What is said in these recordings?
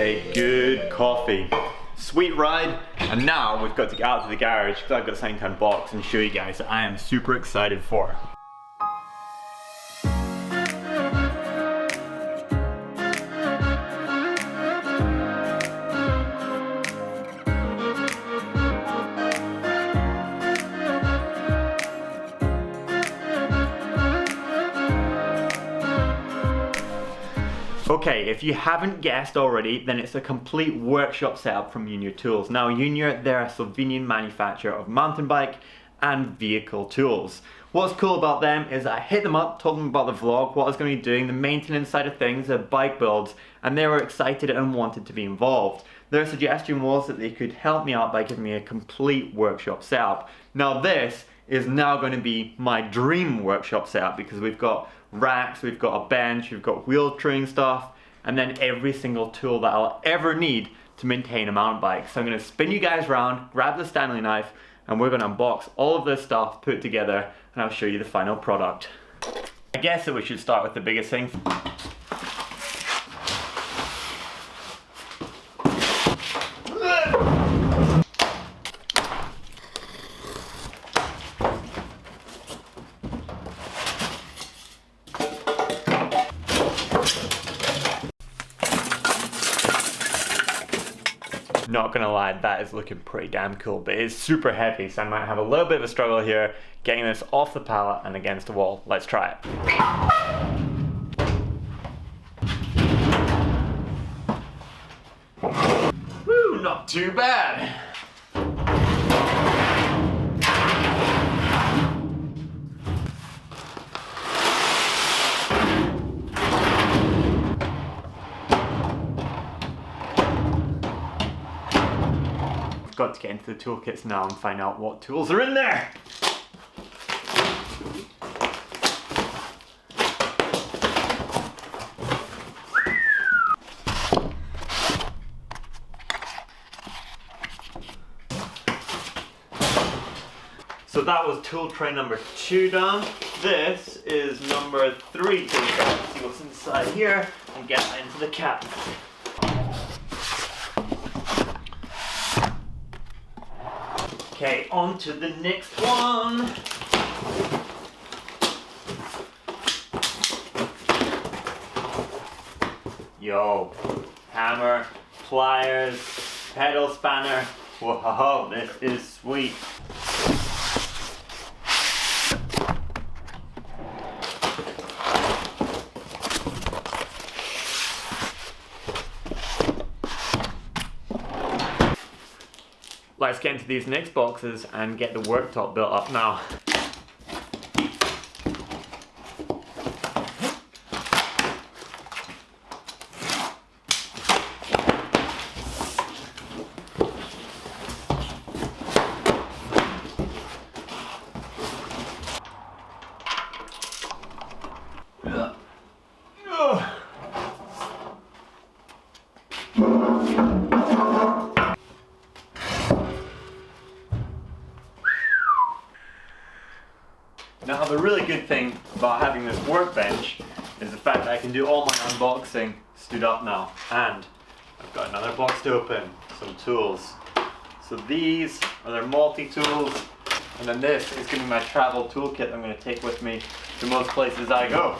a good coffee. Sweet ride, and now we've got to get out to the garage because I've got something to unbox and show you guys that I am super excited for. Okay, if you haven't guessed already, then it's a complete workshop setup from Unior Tools. Now Unior, they're a Slovenian manufacturer of mountain bike and vehicle tools. What's cool about them is I hit them up, told them about the vlog, what I was going to be doing, the maintenance side of things, the bike builds, and they were excited and wanted to be involved. Their suggestion was that they could help me out by giving me a complete workshop setup. Now this is now going to be my dream workshop setup because we've got racks, we've got a bench, we've got wheel train stuff, and then every single tool that I'll ever need to maintain a mountain bike. So I'm going to spin you guys around, grab the Stanley knife, and we're going to unbox all of this stuff, put it together, and I'll show you the final product. I guess that we should start with the biggest thing. Not gonna lie, that is looking pretty damn cool, but it's super heavy, so I might have a little bit of a struggle here getting this off the pallet and against the wall. Let's try it. Woo, not too bad. Got to get into the toolkits now and find out what tools are in there. So that was tool tray number 2 done. This is number 3 tool tray. Let's see what's inside here and get that into the cabinet. Okay, on to the next one. Yo, hammer, pliers, pedal spanner. Whoa, this is sweet. Let's get into these next boxes and get the worktop built up now. Now the really good thing about having this workbench is the fact that I can do all my unboxing stood up now. And I've got another box to open, some tools. So these are their multi-tools, and then this is going to be my travel toolkit I'm going to take with me to most places I go.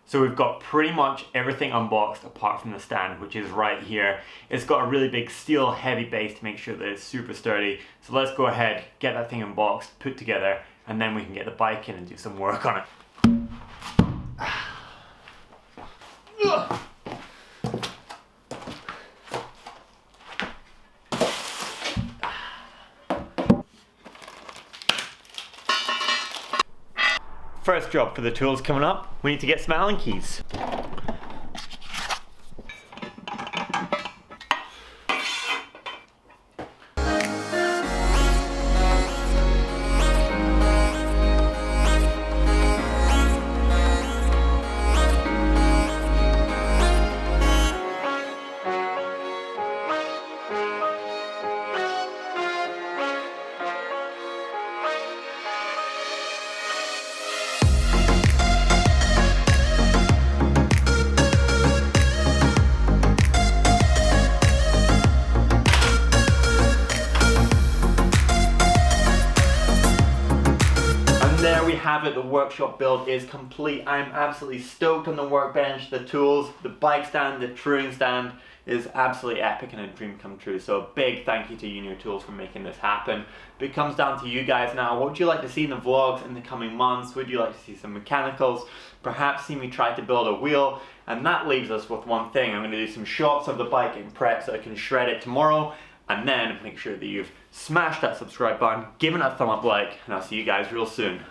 So we've got pretty much everything unboxed apart from the stand, which is right here. It's got a really big steel heavy base to make sure that it's super sturdy. So let's go ahead, get that thing unboxed, put together, and then we can get the bike in and do some work on it. First job for the tools coming up, we need to get some Allen keys. There we have it, the workshop build is complete. I'm absolutely stoked on the workbench, the tools, the bike stand, the touring stand is absolutely epic and a dream come true. So a big thank you to Unior Tools for making this happen. But it comes down to you guys now. What would you like to see in the vlogs in the coming months? Would you like to see some mechanicals? Perhaps see me try to build a wheel? And that leaves us with one thing. I'm going to do some shots of the bike in prep so I can shred it tomorrow. And then make sure that you've smashed that subscribe button, given it a thumb up like, and I'll see you guys real soon.